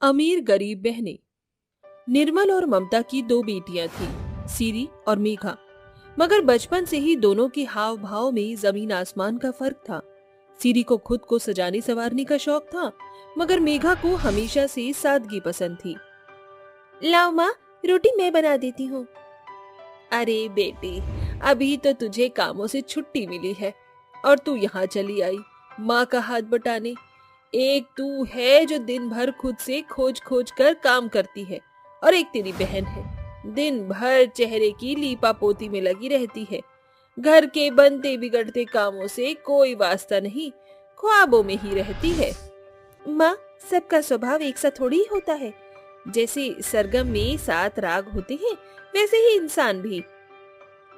अमीर गरीब बहनें। निर्मल और ममता की दो बेटियां थीं, सीरी और मेघा। मगर बचपन से ही दोनों के हाव भाव में जमीन आसमान का फर्क था। सीरी को खुद को सजाने संवारने का शौक था, मगर मेघा को हमेशा से सादगी पसंद थी। लाओ माँ, रोटी मैं बना देती हूँ। अरे बेटी, अभी तो तुझे कामों से छुट्टी मिली है और तू यहाँ चली आई माँ का हाथ बटाने। एक तू है जो दिन भर खुद से खोज खोज कर काम करती है, और एक तेरी बहन है दिन भर चेहरे की लीपा पोती में लगी रहती है। घर के बनते बिगड़ते कामों से कोई वास्ता नहीं, ख्वाबों में ही रहती है। माँ, सबका स्वभाव एक सा थोड़ी ही होता है। जैसे सरगम में 7 राग होते हैं, वैसे ही इंसान भी।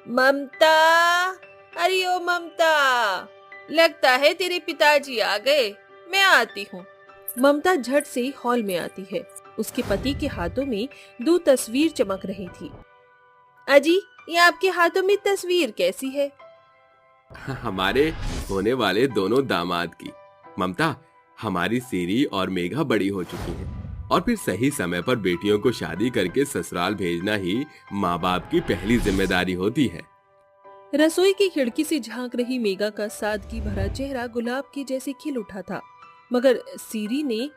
ममता, अरे ओ ममता, लगता है तेरे पिताजी आ गए, मैं आती हूँ। ममता झट से हॉल में आती है। उसके पति के हाथों में 2 तस्वीर चमक रही थी। अजी, ये आपके हाथों में तस्वीर कैसी है? हमारे होने वाले दोनों दामाद की। ममता, हमारी सीरी और मेघा बड़ी हो चुकी हैं और फिर सही समय पर बेटियों को शादी करके ससुराल भेजना ही माँ बाप की पहली जिम्मेदारी होती है। रसोई की खिड़की से झांक रही मेघा का सादगी भरा चेहरा गुलाब के जैसे खिल उठा था, मगर सीरी ने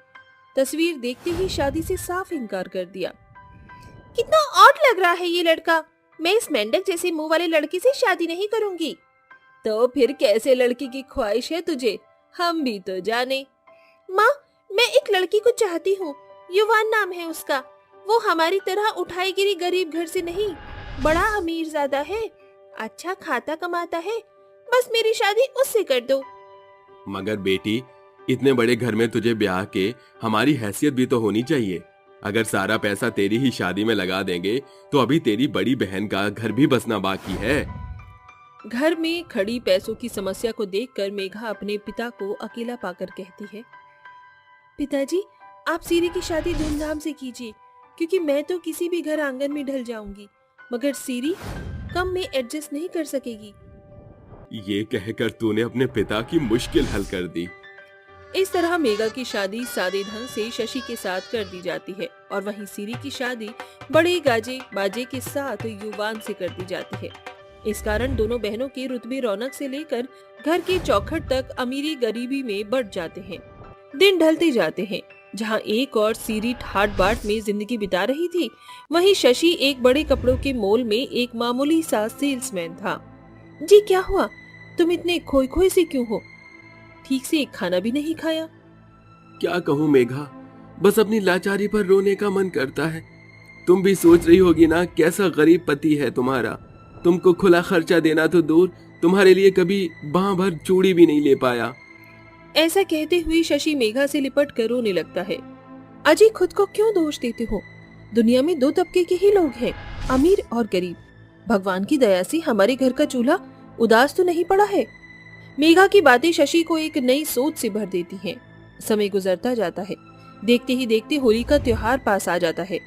तस्वीर देखते ही शादी से साफ इनकार कर दिया। कितना ऑड लग रहा है ये लड़का। मैं इस मेंढक जैसे मुंह वाले लड़के से शादी नहीं करूंगी। तो फिर कैसे लड़की की ख्वाहिश है तुझे, हम भी तो जाने। माँ, मैं एक लड़की को चाहती हूँ, युवान नाम है उसका। वो हमारी तरह उठाई गिरी गरीब घर से नहीं, बड़ा अमीर ज़्यादा है, अच्छा खाता कमाता है। बस मेरी शादी उससे कर दो। मगर बेटी, इतने बड़े घर में तुझे ब्याह के हमारी हैसियत भी तो होनी चाहिए। अगर सारा पैसा तेरी ही शादी में लगा देंगे तो अभी तेरी बड़ी बहन का घर भी बसना बाकी है। घर में खड़ी पैसों की समस्या को देखकर मेघा अपने पिता को अकेला पाकर कहती है, पिताजी, आप सीरी की शादी धूमधाम से कीजिए, क्योंकि मैं तो किसी भी घर आंगन में ढल जाऊंगी, मगर सीरी कम में एडजस्ट नहीं कर सकेगी। ये कहकर तूने अपने पिता की मुश्किल हल कर दी। इस तरह मेघा की शादी सादे ढंग से शशि के साथ कर दी जाती है और वहीं सीरी की शादी बड़े गाजे बाजे के साथ युवान से कर दी जाती है। इस कारण दोनों बहनों के रुतबे रौनक से लेकर घर के चौखट तक अमीरी गरीबी में बढ़ जाते हैं। दिन ढलते जाते हैं। जहां एक और सीरी ठाट बाट में जिंदगी बिता रही थी, वहीं शशि एक बड़े कपड़ों के मॉल में एक मामूली सा सेल्समैन था। जी, क्या हुआ? तुम इतने खोए खोए से क्यों हो? ठीक से एक खाना भी नहीं खाया? क्या कहूँ मेघा, बस अपनी लाचारी पर रोने का मन करता है। तुम भी सोच रही होगी ना, कैसा गरीब पति है तुम्हारा। तुमको खुला खर्चा देना तो दूर, तुम्हारे लिए कभी बाह भर चूड़ी भी नहीं ले पाया। ऐसा कहते हुए शशि मेघा से लिपट कर रोने लगता है। अजी, खुद को क्यों दोष देते हो? दुनिया में 2 तबके के ही लोग हैं, अमीर और गरीब। भगवान की दया से हमारे घर का चूल्हा उदास तो नहीं पड़ा है। मेघा की बातें शशि को एक नई सोच से भर देती हैं। समय गुजरता जाता है। देखते ही देखते होली का त्योहार पास आ जाता है।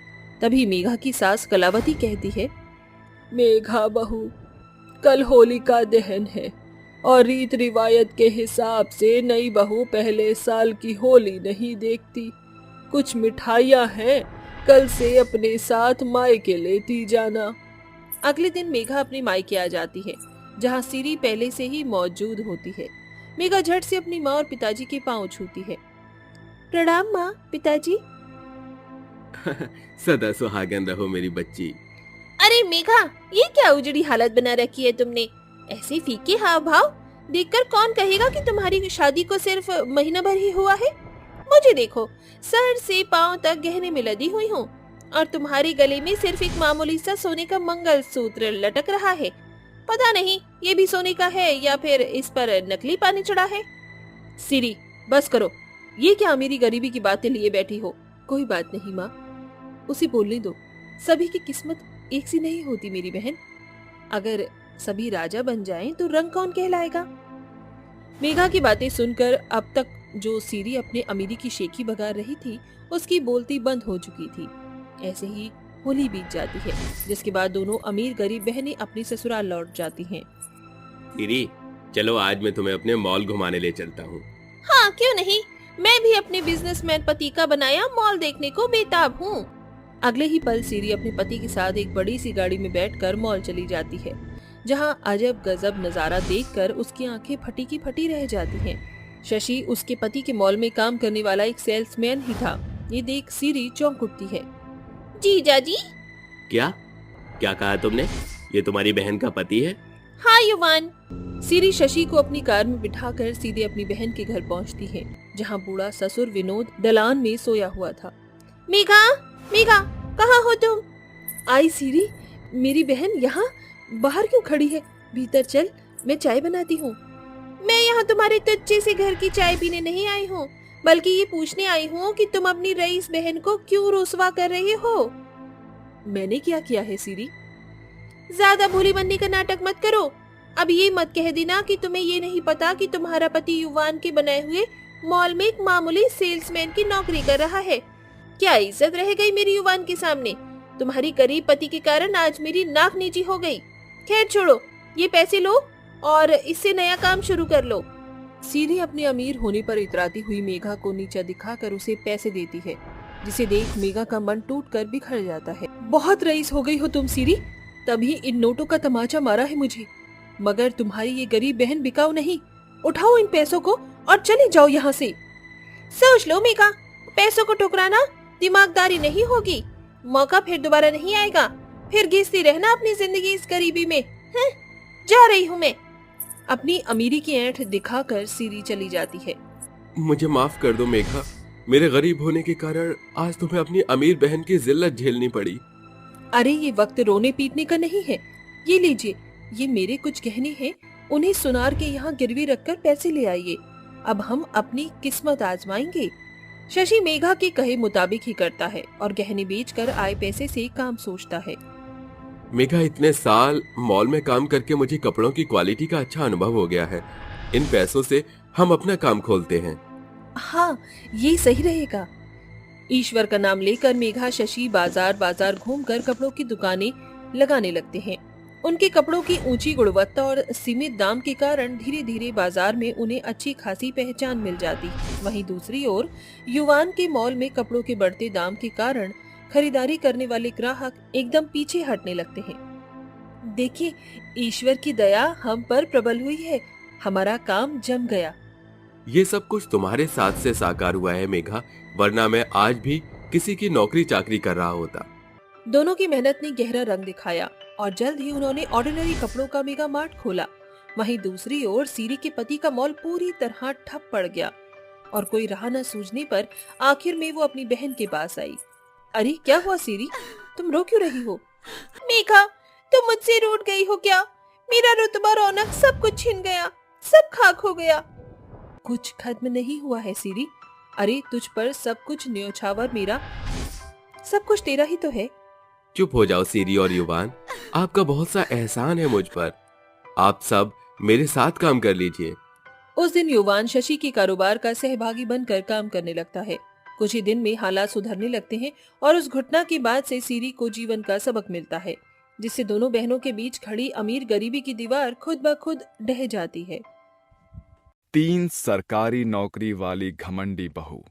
तभी मेघा की सास कलावती कहती है, मेघा बहू, कल होलिका दहन है और रीत रिवायत के हिसाब से नई बहू पहले साल की होली नहीं देखती। कुछ मिठाइयाँ हैं, कल से अपने साथ मायके लेती जाना। अगले दिन मेघा अपने मायके आ जाती है, जहाँ सीरी पहले से ही मौजूद होती है। मेघा झट से अपनी माँ और पिताजी के पांव छूती है। प्रणाम माँ, पिताजी। सदा सुहागन रहो मेरी बच्ची। अरे मेघा, ये क्या उजड़ी हालत बना रखी है तुमने? ऐसे फीके हाव भाव देखकर कौन कहेगा कि तुम्हारी शादी को सिर्फ महीना भर ही हुआ है? मुझे देखो, सर से पांव तक गहने में लदी हुई हूँ और तुम्हारे गले में सिर्फ एक मामूली सा सोने का मंगलसूत्र लटक रहा है। पता नहीं ये भी सोने का है या फिर इस पर नकली पानी चढ़ा है। सीरी, बस करो। ये क्या अमीरी गरीबी की बातें लिए बैठी हो? कोई बात नहीं माँ, उसे बोलने दो। सभी की किस्मत एक सी नहीं होती मेरी बहन। अगर सभी राजा बन जाएं तो रंग कौन कहलाएगा? मेघा की बातें सुनकर अब तक जो सीरी अपने अमीरी की शेखी बगा रही थी, उसकी बोलती बंद हो चुकी थी। ऐसे ही होली बीत जाती है, जिसके बाद दोनों अमीर गरीब बहनें अपनी ससुराल लौट जाती हैं। सीरी, चलो आज मैं तुम्हें अपने मॉल घुमाने ले चलता हूँ। हाँ, क्यों नहीं। मैं भी अपने बिजनेसमैन पति का बनाया मॉल देखने को बेताब हूँ। अगले ही पल सीरी अपने पति के साथ एक बड़ी सी गाड़ी में बैठकर मॉल चली जाती है, जहाँ अजब गजब नजारा देखकर उसकी आंखें फटी की फटी रह जाती हैं। शशि उसके पति के मॉल में काम करने वाला एक सेल्समैन ही था। ये देख सीरी चौंक उठती है। जीजा जी। क्या क्या कहा तुमने? ये तुम्हारी बहन का पति है? हाँ युवान। सीरी शशि को अपनी कार में बिठाकर सीधे अपनी बहन के घर पहुंचती है, जहां बूढ़ा ससुर विनोद दलान में सोया हुआ था। मेघा, मेघा, कहाँ हो तुम? आई सीरी, मेरी बहन यहाँ बाहर क्यों खड़ी है? भीतर चल, मैं चाय बनाती हूँ। मैं यहाँ तुम्हारे तुच्चे से घर की चाय पीने नहीं आई हूँ, बल्कि ये पूछने आई हूँ कि तुम अपनी रईस बहन को क्यों रुसवा कर रहे हो? मैंने क्या किया है सीरी? ज्यादा भोली बनने का नाटक मत करो। अब ये मत कह देना कि तुम्हें ये नहीं पता कि तुम्हारा पति युवान के बनाए हुए मॉल में एक मामूली सेल्समैन की नौकरी कर रहा है। क्या इज्जत रह गई मेरी युवान के सामने? तुम्हारी गरीब पति के कारण आज मेरी नाक नीची हो गई। खैर छोड़ो, ये पैसे लो और इससे नया काम शुरू कर लो। सीरी अपने अमीर होने पर इतराती हुई मेघा को नीचा दिखाकर उसे पैसे देती है, जिसे देख मेघा का मन टूटकर बिखर जाता है। बहुत रईस हो गई हो तुम सीरी, तभी इन नोटों का तमाचा मारा है मुझे, मगर तुम्हारी ये गरीब बहन बिकाऊ नहीं। उठाओ इन पैसों को और चले जाओ यहाँ से। सोच लो मेघा, पैसों को ठुकराना दिमागदारी नहीं होगी। मौका फिर दोबारा नहीं आएगा, फिर घिसती रहना अपनी जिंदगी इस गरीबी में। जा रही हूँ मैं। अपनी अमीरी की ऐंठ दिखाकर सीरी चली जाती है। मुझे माफ कर दो मेघा, मेरे गरीब होने के कारण आज तुम्हें अपनी अमीर बहन की जिल्लत झेलनी पड़ी। अरे ये वक्त रोने पीटने का नहीं है। ये लीजिए, ये मेरे कुछ गहने हैं, उन्हें सुनार के यहाँ गिरवी रखकर पैसे ले आइए। अब हम अपनी किस्मत आजमाएंगे। शशि मेघा के कहे मुताबिक ही करता है और गहने बेचकर आए पैसे से काम सोचता है। मेघा, इतने साल मॉल में काम करके मुझे कपड़ों की क्वालिटी का अच्छा अनुभव हो गया है। इन पैसों से हम अपना काम खोलते हैं। हाँ, ये सही रहेगा। ईश्वर का नाम लेकर मेघा शशि बाजार बाजार घूमकर कपड़ों की दुकानें लगाने लगते हैं। उनके कपड़ों की ऊंची गुणवत्ता और सीमित दाम के कारण धीरे धीरे बाजार में उन्हें अच्छी खासी पहचान मिल जाती। वहीं दूसरी ओर युवान के मॉल में कपड़ों के बढ़ते दाम के कारण खरीदारी करने वाले ग्राहक एकदम पीछे हटने लगते हैं। देखिए, ईश्वर की दया हम पर प्रबल हुई है, हमारा काम जम गया। ये सब कुछ तुम्हारे साथ से साकार हुआ है मेघा, वरना मैं आज भी किसी की नौकरी चाकरी कर रहा होता। दोनों की मेहनत ने गहरा रंग दिखाया और जल्द ही उन्होंने ऑर्डिनरी कपड़ों का मेगा मार्ट खोला। वहीं दूसरी ओर सीरी के पति का मॉल पूरी तरह ठप पड़ गया और कोई राह न सूझने पर आखिर में वो अपनी बहन के पास आई। अरे क्या हुआ सीरी, तुम रो क्यों रही हो? मेघा, तुम मुझसे रूठ गई हो क्या? मेरा रुतबा रौनक सब कुछ छिन गया, सब खाक हो गया। कुछ खत्म नहीं हुआ है सीरी। अरे तुझ पर सब कुछ न्योछावर मेरा, सब कुछ तेरा ही तो है। चुप हो जाओ सीरी और युवान, आपका बहुत सा एहसान है मुझ पर। आप सब मेरे साथ काम कर लीजिए। उस दिन युवान शशि के कारोबार का सहभागी बनकर काम करने लगता है। कुछ ही दिन में हालात सुधरने लगते हैं और उस घटना के बाद से सीरी को जीवन का सबक मिलता है, जिससे दोनों बहनों के बीच खड़ी अमीर गरीबी की दीवार खुद ब खुद ढह जाती है। 3 सरकारी नौकरी वाली घमंडी बहू।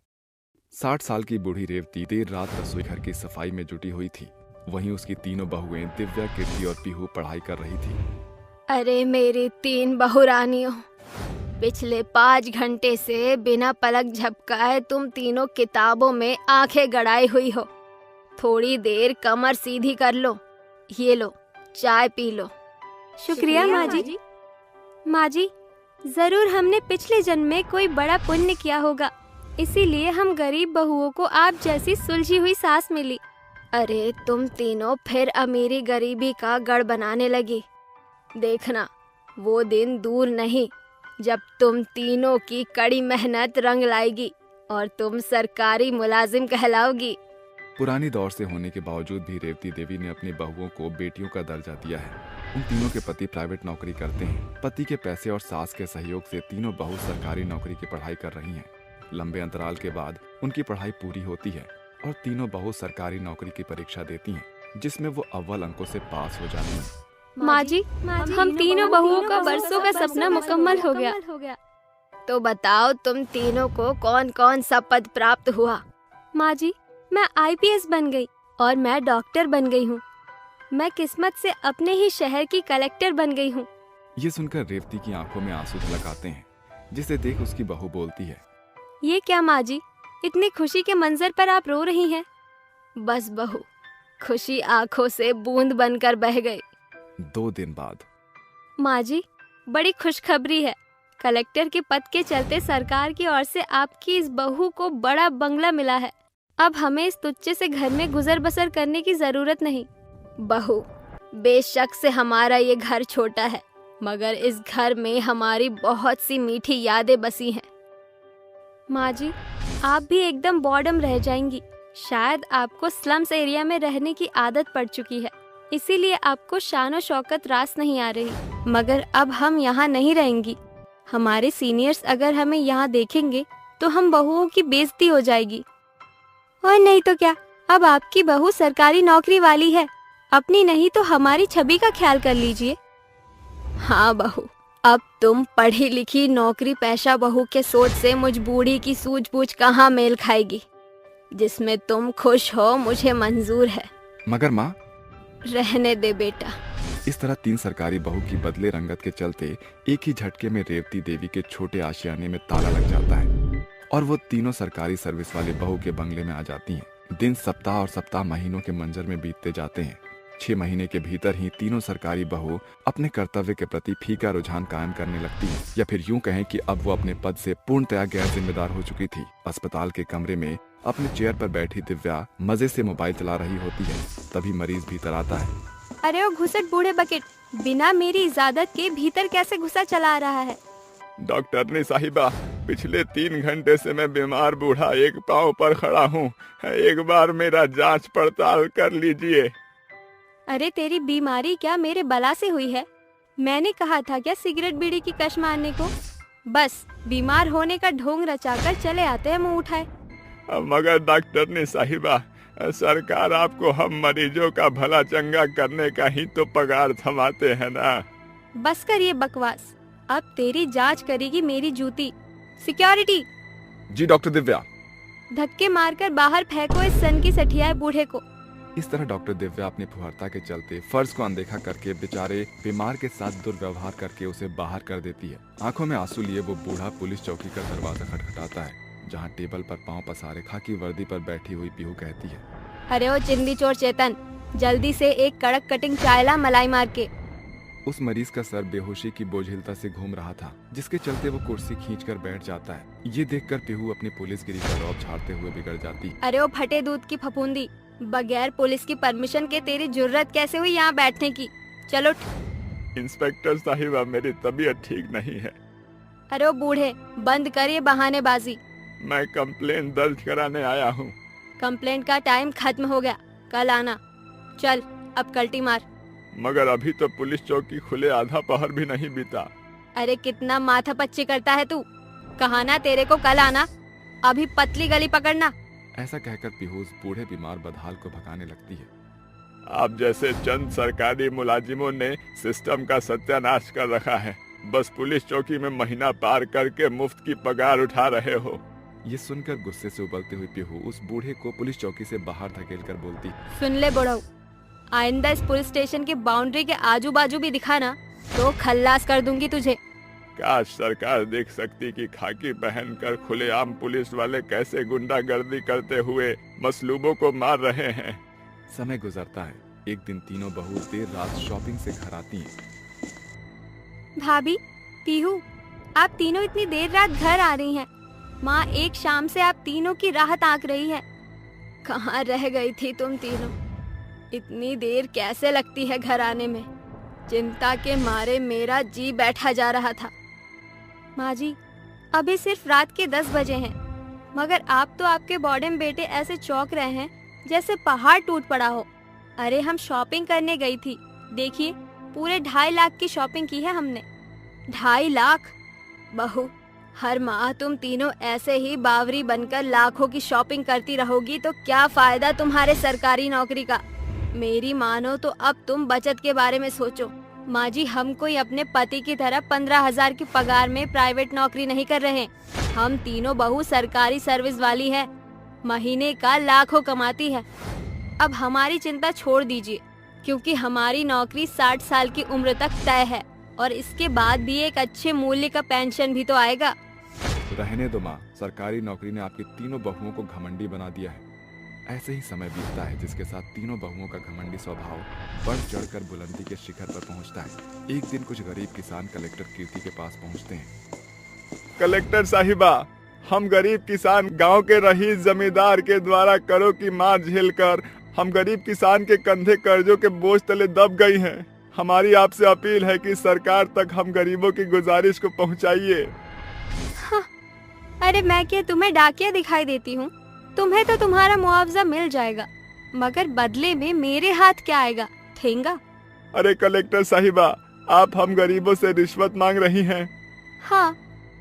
60 साल की बूढ़ी रेवती देर रात रसोई घर की सफाई में जुटी हुई थी। वहीं उसकी तीनों बहुएं दिव्या, कीर्ति और पीहू पढ़ाई कर रही थी। अरे मेरी 3 बहुरानियों, पिछले 5 घंटे से बिना पलक झपकाए तुम तीनों किताबों में आंखें गड़ाई हुई हो। थोड़ी देर कमर सीधी कर लो। ये लो, चाय पी लो। शुक्रिया माँ जी। माँ जी, जरूर हमने पिछले जन्म में कोई बड़ा पुण्य किया होगा, इसीलिए हम गरीब बहुओं को आप जैसी सुलझी हुई सास मिली। अरे तुम तीनों फिर अमीरी गरीबी का गढ़ बनाने लगी। देखना, वो दिन दूर नहीं जब तुम तीनों की कड़ी मेहनत रंग लाएगी और तुम सरकारी मुलाजिम कहलाओगी। पुरानी दौर से होने के बावजूद भी रेवती देवी ने अपनी बहुओं को बेटियों का दर्जा दिया है। उन तीनों के पति प्राइवेट नौकरी करते हैं। पति के पैसे और सास के सहयोग से तीनों बहू सरकारी नौकरी की पढ़ाई कर रही हैं। लंबे अंतराल के बाद उनकी पढ़ाई पूरी होती है और तीनों बहू सरकारी नौकरी की परीक्षा देती हैं, जिसमें वो अव्वल अंकों से पास हो जाती हैं। माँ जी, हम तीनों बहुओं का बरसों का सपना मुकम्मल हो गया। तो बताओ तुम तीनों को कौन कौन सा पद प्राप्त हुआ? माँ जी, मैं आईपीएस बन गई और मैं डॉक्टर बन गई हूँ। मैं किस्मत से अपने ही शहर की कलेक्टर बन गई हूँ। ये सुनकर रेवती की आंखों में आंसू झलक आते हैं, जिसे देख उसकी बहू बोलती है, ये क्या माँ जी, इतनी खुशी के मंजर पर आप रो रही हैं? बस बहू, खुशी आंखों से बूंद बनकर बह गई। 2 दिन बाद। माँ जी, बड़ी खुशखबरी है। कलेक्टर के पद के चलते सरकार की ओर से आपकी इस बहू को बड़ा बंगला मिला है। अब हमें इस तुच्छ से घर में गुजर बसर करने की जरूरत नहीं। बहू, बेशक से हमारा ये घर छोटा है, मगर इस घर में हमारी बहुत सी मीठी यादें बसी हैं। माँ जी, आप भी एकदम बॉर्डम रह जाएंगी। शायद आपको स्लम्स एरिया में रहने की आदत पड़ चुकी है, इसीलिए आपको शान शौकत रास नहीं आ रही। मगर अब हम यहाँ नहीं रहेंगी। हमारे सीनियर्स अगर हमें यहाँ देखेंगे तो हम बहुओं की बेइज्जती हो जाएगी। और नहीं तो क्या, अब आपकी बहू सरकारी नौकरी वाली है। अपनी नहीं तो हमारी छवि का ख्याल कर लीजिए। हाँ बहू, अब तुम पढ़ी लिखी नौकरी पेशा बहू के सोच से मुझ बूढ़ी की सूझबूझ कहाँ मेल खाएगी। जिसमें तुम खुश हो मुझे मंजूर है। मगर माँ, रहने दे बेटा। इस तरह 3 सरकारी बहू की बदले रंगत के चलते एक ही झटके में रेवती देवी के छोटे आशियाने में ताला लग जाता है और वो तीनों सरकारी सर्विस वाले बहू के बंगले में आ जाती हैं। दिन सप्ताह और सप्ताह महीनों के मंजर में बीतते जाते हैं। 6 महीने के भीतर ही तीनों सरकारी बहू अपने कर्तव्य के प्रति फीका रुझान कायम करने लगती हैं, या फिर यूं कहें कि अब वो अपने पद से पूर्णतया गैर जिम्मेदार हो चुकी थी। अस्पताल के कमरे में अपने चेयर पर बैठी दिव्या मजे से मोबाइल चला रही होती है। तभी मरीज भीतर आता है। अरे ओ घुसट बूढ़े बकेट, बिना मेरी इजाजत के भीतर कैसे घुसा चला रहा है? डॉक्टरनी साहिबा, पिछले 3 घंटे से मैं बीमार बूढ़ा एक पांव पर खड़ा हूँ। एक बार मेरा जांच पड़ताल कर लीजिए। अरे तेरी बीमारी क्या मेरे बला से हुई है? मैंने कहा था क्या सिगरेट बीड़ी की कश मारने को? बस बीमार होने का ढोंग रचाकर चले आते हैं मुंह उठाए। मगर डॉक्टरनी साहिबा, सरकार आपको हम मरीजों का भला चंगा करने का ही तो पगार थमाते हैं ना। बस कर ये बकवास, अब तेरी जांच करेगी मेरी जूती। सिक्योरिटी। जी डॉक्टर दिव्या। धक्के मारकर बाहर फेंको इस सन की सठियाए बूढ़े को। इस तरह डॉक्टर दिव्या अपनी फुहरता के चलते फर्ज को अनदेखा करके बेचारे बीमार के साथ दुर्व्यवहार करके उसे बाहर कर देती है। आंखों में आंसू लिए वो बूढ़ा पुलिस चौकी का दरवाजा खटखटाता है, जहाँ टेबल पर पांव पसारे खाकी वर्दी पर बैठी हुई पीहू कहती है, अरे ओ चिंदी चोर चेतन, जल्दी से एक कड़क कटिंग चाय ला मलाई मार के। उस मरीज का सर बेहोशी की बोझिलता से घूम रहा था, जिसके चलते वो कुर्सी खींचकर बैठ जाता है। ये देखकर पीहू अपनी पुलिसगिरी का रौब झाड़ते हुए बिगड़ जाती। अरे ओ फटे दूध की फफूंदी, बगैर पुलिस की परमिशन के तेरी जुर्रत कैसे हुई यहाँ बैठने की? चलो इंस्पेक्टर साहिबा, मेरी तबीयत ठीक नहीं है। अरे ओ बूढ़े, बंद कर ये बहानेबाजी। मैं कंप्लेन दर्ज कराने आया हूँ। कंप्लेंट का टाइम खत्म हो गया, कल आना। चल अब कल्टी मार। मगर अभी तो पुलिस चौकी खुले आधा पहर भी नहीं बीता। अरे कितना माथा पच्ची करता है तू। कहा ना तेरे को कल आना, अभी पतली गली पकड़ना। ऐसा कहकर पीहू उस बूढ़े बीमार बदहाल को भगाने लगती है। आप जैसे चंद सरकारी मुलाजिमों ने सिस्टम का सत्यानाश कर रखा है। बस पुलिस चौकी में महीना पार करके मुफ्त की पगार उठा रहे हो। ये सुनकर गुस्से से उबलते हुए पीहू उस बूढ़े को पुलिस चौकी से बाहर धकेलकर बोलती, सुन ले बुढ़ऊ, आइंदा इस पुलिस स्टेशन के बाउंड्री के आजू बाजू भी दिखाना तो खल्लास कर दूंगी तुझे। काश सरकार देख सकती कि खाकी पहनकर खुलेआम पुलिस वाले कैसे गुंडागर्दी करते हुए मसलूबों को मार रहे हैं। समय गुजरता है। एक दिन तीनों बहू देर रात शॉपिंग से घर आती हैं। भाभी, पीहू, आप तीनों इतनी देर रात घर आ रही हैं। माँ एक शाम से आप तीनों की राह ताक रही है। कहाँ रह गई थी तुम तीनों? इतनी देर कैसे लगती है घर आने में? चिंता के मारे मेरा जी बैठा जा रहा था। माँ जी, अभी सिर्फ रात के 10 बजे हैं, मगर आप तो आपके बॉडम बेटे ऐसे चौंक रहे हैं जैसे पहाड़ टूट पड़ा हो। अरे हम शॉपिंग करने गई थी, देखिए पूरे 2.5 लाख की शॉपिंग की है हमने। 2.5 लाख? बहू, हर माह तुम तीनों ऐसे ही बावरी बनकर लाखों की शॉपिंग करती रहोगी तो क्या फायदा तुम्हारे सरकारी नौकरी का? मेरी मानो तो अब तुम बचत के बारे में सोचो। माँ जी, हम कोई अपने पति की तरह 15,000 की पगार में प्राइवेट नौकरी नहीं कर रहे। हम तीनों बहू सरकारी सर्विस वाली है, महीने का लाखों कमाती है। अब हमारी चिंता छोड़ दीजिए, क्योंकि हमारी नौकरी 60 साल की उम्र तक तय है और इसके बाद भी एक अच्छे मूल्य का पेंशन भी तो आएगा। रहने दो माँ, सरकारी नौकरी ने आपकी तीनों बहुओं को घमंडी बना दिया है। ऐसे ही समय बीतता है जिसके साथ तीनों बहुओं का घमंडी स्वभाव बढ़ चढ़कर बुलंदी के शिखर पर पहुंचता है। एक दिन कुछ गरीब किसान कलेक्टर कीर्ति के पास पहुंचते हैं। कलेक्टर साहिबा, हम गरीब किसान गांव के रईस जमींदार के द्वारा करों की मार झेलकर हम गरीब किसान के कंधे कर्जों के बोझ तले दब गई हैं। हमारी आपसे अपील है कि सरकार तक हम गरीबों की गुजारिश को पहुंचाइए। हाँ, अरे मैं क्या तुम्हें डाकिया दिखाई देती हूँ? तुम्हें तो तुम्हारा मुआवजा मिल जाएगा, मगर बदले में मेरे हाथ क्या आएगा? ठेंगा। अरे कलेक्टर साहिबा, आप हम गरीबों से रिश्वत मांग रही हैं। हाँ,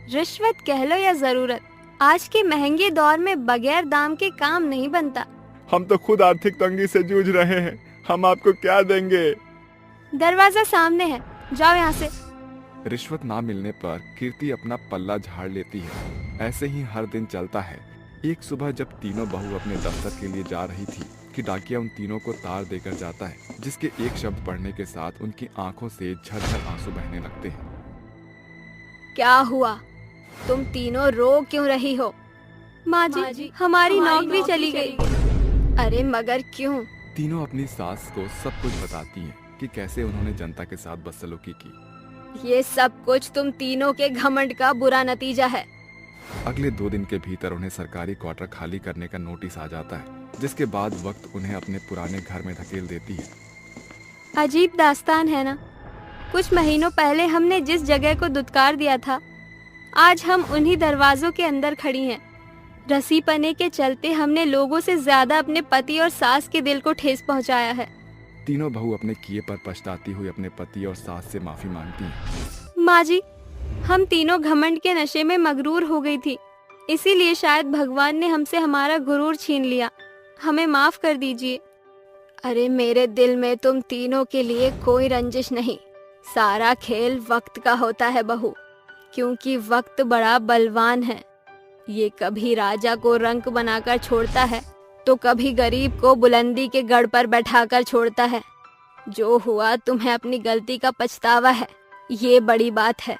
रिश्वत कह लो या जरूरत, आज के महंगे दौर में बगैर दाम के काम नहीं बनता। हम तो खुद आर्थिक तंगी से जूझ रहे हैं, हम आपको क्या देंगे? दरवाजा सामने है, जाओ यहाँ से। रिश्वत ना मिलने पर कीर्ति अपना पल्ला झाड़ लेती है। ऐसे ही हर दिन चलता है। एक सुबह जब तीनों बहू अपने दफ्तर के लिए जा रही थी कि डाकिया उन तीनों को तार देकर जाता है, जिसके एक शब्द पढ़ने के साथ उनकी आंखों से झरझर आंसू बहने लगते हैं। क्या हुआ? तुम तीनों रो क्यों रही हो? माँ जी, हमारी नौकरी चली गई। अरे मगर क्यों? तीनों अपनी सास को सब कुछ बताती हैं कि कैसे उन्होंने जनता के साथ बदसलूकी की। ये सब कुछ तुम तीनों के घमंड का बुरा नतीजा है। अगले 2 दिन के भीतर उन्हें सरकारी क्वार्टर खाली करने का नोटिस आ जाता है, जिसके बाद वक्त उन्हें अपने पुराने घर में धकेल देती है। अजीब दास्तान है ना। कुछ महीनों पहले हमने जिस जगह को दुत्कार दिया था, आज हम उन्हीं दरवाजों के अंदर खड़ी हैं। रसीपने के चलते हमने लोगों से ज्यादा अपने पति और सास के दिल को ठेस पहुंचाया है। तीनों बहू अपने किए पर पछताती हुई अपने पति और सास से माफी मांगती हैं। माँ जी, हम तीनों घमंड के नशे में मगरूर हो गई थी, इसीलिए शायद भगवान ने हमसे हमारा गुरूर छीन लिया। हमें माफ कर दीजिए। अरे मेरे दिल में तुम तीनों के लिए कोई रंजिश नहीं। सारा खेल वक्त का होता है बहू, क्योंकि वक्त बड़ा बलवान है। ये कभी राजा को रंक बनाकर छोड़ता है तो कभी गरीब को बुलंदी के गढ़ पर बैठाकर छोड़ता है। जो हुआ तुम्हें अपनी गलती का पछतावा है, ये बड़ी बात है।